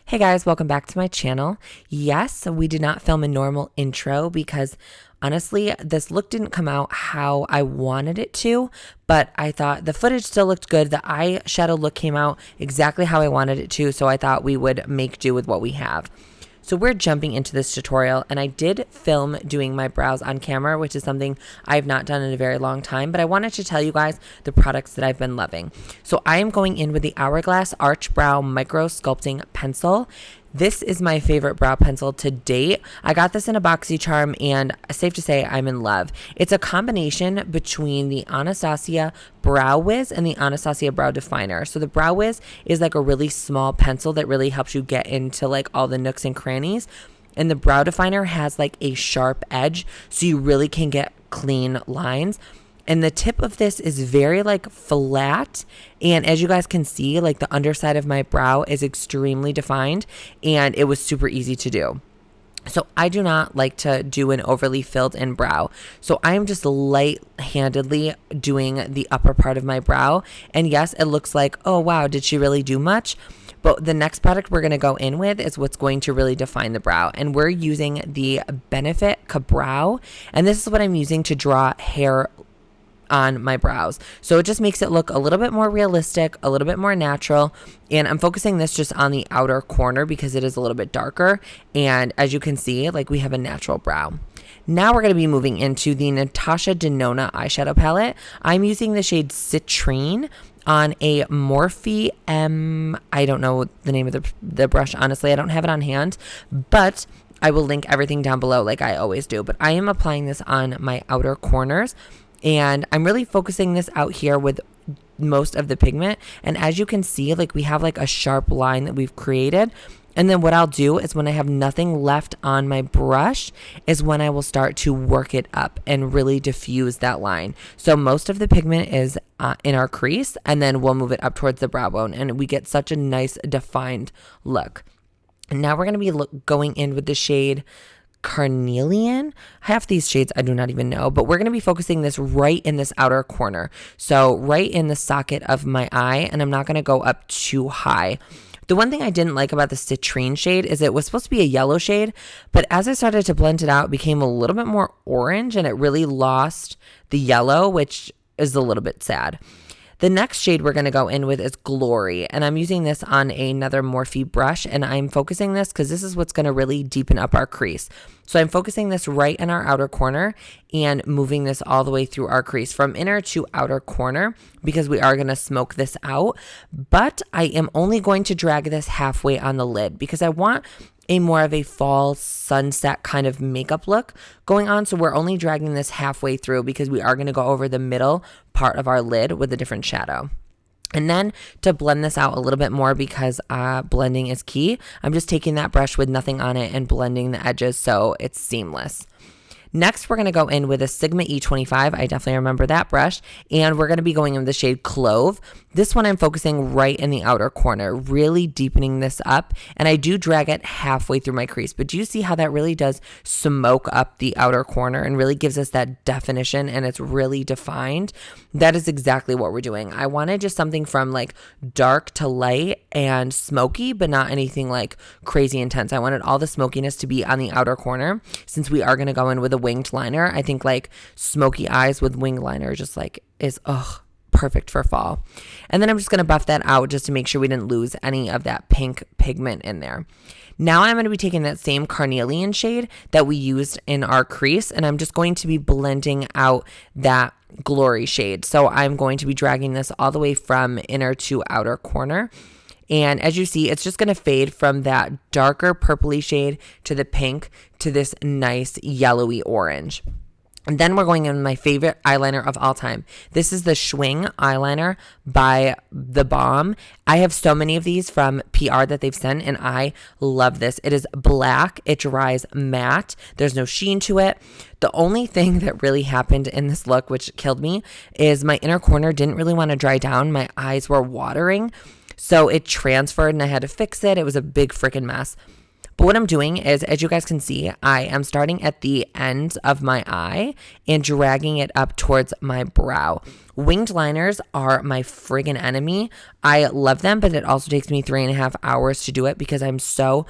Hey guys, welcome back to my channel. Yes, we did not film a normal intro because honestly, this look didn't come out how I wanted it to, but I thought the footage still looked good. The eyeshadow look came out exactly how I wanted it to, so I thought we would make do with what we have. So we're jumping into this tutorial, and I did film doing my brows on camera, which is something I've not done in a very long time, but I wanted to tell you guys the products that I've been loving. So I am going in with the Hourglass Arch Brow Micro Sculpting Pencil. This is my favorite brow pencil to date. I got this in a BoxyCharm, and safe to say I'm in love. It's a combination between the Anastasia Brow Wiz and the Anastasia Brow Definer. So the Brow Wiz is like a really small pencil that really helps you get into like all the nooks and crannies. And the Brow Definer has like a sharp edge, so you really can get clean lines. And the tip of this is very like flat. And as you guys can see, like the underside of my brow is extremely defined, and it was super easy to do. So I do not like to do an overly filled in brow. So I'm just light-handedly doing the upper part of my brow. And yes, it looks like, oh wow, did she really do much? But the next product we're going to go in with is what's going to really define the brow. And we're using the Benefit Ka-Brow. And this is what I'm using to draw hair on my brows. So it just makes it look a little bit more realistic, a little bit more natural. And I'm focusing this just on the outer corner because it is a little bit darker. And as you can see, like we have a natural brow. Now we're going to be moving into the Natasha Denona eyeshadow palette. I'm using the shade Citrine on a Morphe M. I don't know the name of the brush. Honestly, I don't have it on hand, but I will link everything down below like I always do. But I am applying this on my outer corners. And I'm really focusing this out here with most of the pigment. And as you can see, like we have like a sharp line that we've created. And then what I'll do is when I have nothing left on my brush is when I will start to work it up and really diffuse that line. So most of the pigment is in our crease, and then we'll move it up towards the brow bone, and we get such a nice defined look. And now we're going to be going in with the shade Carnelian. Half these shades I do not even know, but we're going to be focusing this right in this outer corner. So right in the socket of my eye, and I'm not going to go up too high. The one thing I didn't like about the Citrine shade is it was supposed to be a yellow shade, but as I started to blend it out, it became a little bit more orange, and it really lost the yellow, which is a little bit sad. The next shade we're going to go in with is Glory, and I'm using this on another Morphe brush, and I'm focusing this because this is what's going to really deepen up our crease. So I'm focusing this right in our outer corner and moving this all the way through our crease from inner to outer corner because we are going to smoke this out, but I am only going to drag this halfway on the lid because I want a more of a fall sunset kind of makeup look going on. So we're only dragging this halfway through because we are going to go over the middle part of our lid with a different shadow. And then to blend this out a little bit more because blending is key, I'm just taking that brush with nothing on it and blending the edges so it's seamless. Next, we're going to go in with a Sigma E25. I definitely remember that brush. And we're going to be going in with the shade Clove. This one I'm focusing right in the outer corner, really deepening this up. And I do drag it halfway through my crease. But do you see how that really does smoke up the outer corner and really gives us that definition, and it's really defined? That is exactly what we're doing. I wanted just something from like dark to light and smoky, but not anything like crazy intense. I wanted all the smokiness to be on the outer corner since we are going to go in with a winged liner. I think like smoky eyes with winged liner just like is perfect for fall. And then I'm just going to buff that out just to make sure we didn't lose any of that pink pigment in there. Now I'm going to be taking that same Carnelian shade that we used in our crease, and I'm just going to be blending out that Glory shade. So I'm going to be dragging this all the way from inner to outer corner. And as you see, it's just going to fade from that darker purpley shade to the pink to this nice yellowy orange. And then we're going in with my favorite eyeliner of all time. This is the Schwing eyeliner by The Balm. I have so many of these from PR that they've sent, and I love this. It is black. It dries matte. There's no sheen to it. The only thing that really happened in this look, which killed me, is my inner corner didn't really want to dry down. My eyes were watering, so it transferred, and I had to fix it. It was a big freaking mess. But But what I'm doing is, as you guys can see, I am starting at the ends of my eye and dragging it up towards my brow. Winged liners are my friggin' enemy. I love them, but it also takes me 3.5 hours to do it because I'm so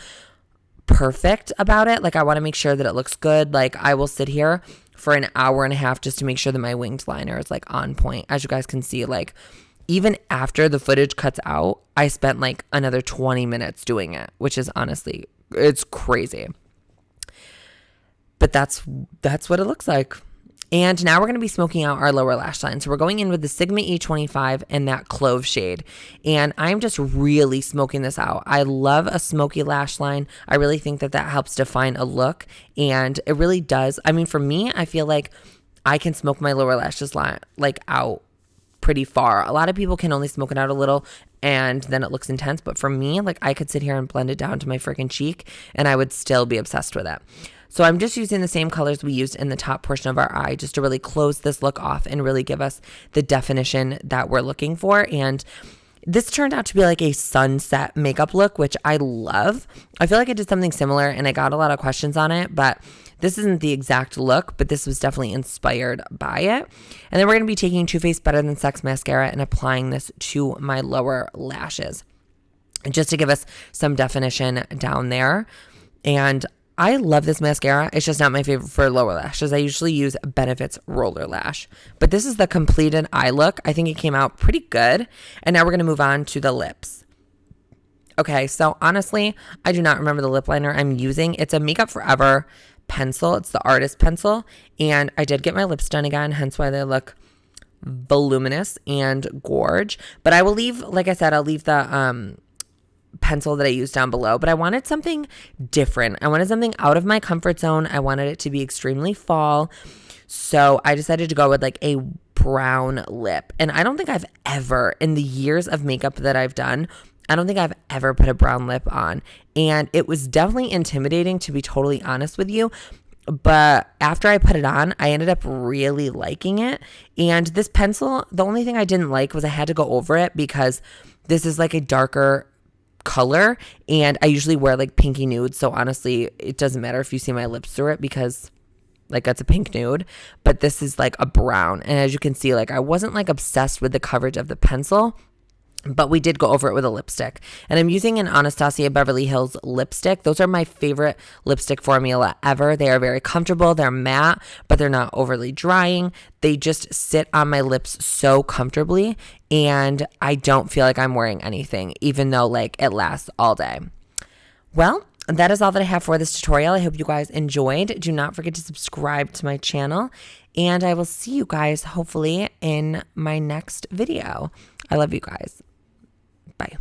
perfect about it. Like, I want to make sure that it looks good. Like, I will sit here for an hour and a half just to make sure that my winged liner is like on point. As you guys can see, like, even after the footage cuts out, I spent like another 20 minutes doing it, which is honestly, it's crazy. But that's what it looks like. And now we're going to be smoking out our lower lash line. So we're going in with the Sigma E25 and that clove shade. And I'm just really smoking this out. I love a smoky lash line. I really think that helps define a look. And it really does. I mean, for me, I feel like I can smoke my lower lashes line like out pretty far. A lot of people can only smoke it out a little and then it looks intense. But for me, like, I could sit here and blend it down to my freaking cheek and I would still be obsessed with it. So I'm just using the same colors we used in the top portion of our eye just to really close this look off and really give us the definition that we're looking for. And this turned out to be like a sunset makeup look, which I love. I feel like I did something similar and I got a lot of questions on it, but this isn't the exact look, but this was definitely inspired by it. And then we're going to be taking Too Faced Better Than Sex mascara and applying this to my lower lashes just to give us some definition down there. And I love this mascara. It's just not my favorite for lower lashes. I usually use Benefit's Roller Lash. But this is the completed eye look. I think it came out pretty good. And now we're going to move on to the lips. Okay, so honestly, I do not remember the lip liner I'm using. It's a Makeup Forever pencil. It's the artist pencil. And I did get my lips done again, hence why they look voluminous and gorge. But I will leave, like I said, I'll leave the pencil that I used down below, but I wanted something different. I wanted something out of my comfort zone. I wanted it to be extremely fall. So I decided to go with like a brown lip. And I don't think I've ever, in the years of makeup that I've done, I don't think I've ever put a brown lip on. And it was definitely intimidating, to be totally honest with you. But after I put it on, I ended up really liking it. And this pencil, the only thing I didn't like was I had to go over it because this is like a darker color and I usually wear like pinky nude, so honestly it doesn't matter if you see my lips through it because like that's a pink nude, but this is like a brown. And as you can see, like I wasn't like obsessed with the coverage of the pencil, but we did go over it with a lipstick. And I'm using an Anastasia Beverly Hills lipstick. Those are my favorite lipstick formula ever. They are very comfortable. They're matte, but they're not overly drying. They just sit on my lips so comfortably, and I don't feel like I'm wearing anything, even though like it lasts all day. Well, that is all that I have for this tutorial. I hope you guys enjoyed. Do not forget to subscribe to my channel, and I will see you guys hopefully in my next video. I love you guys. Bye.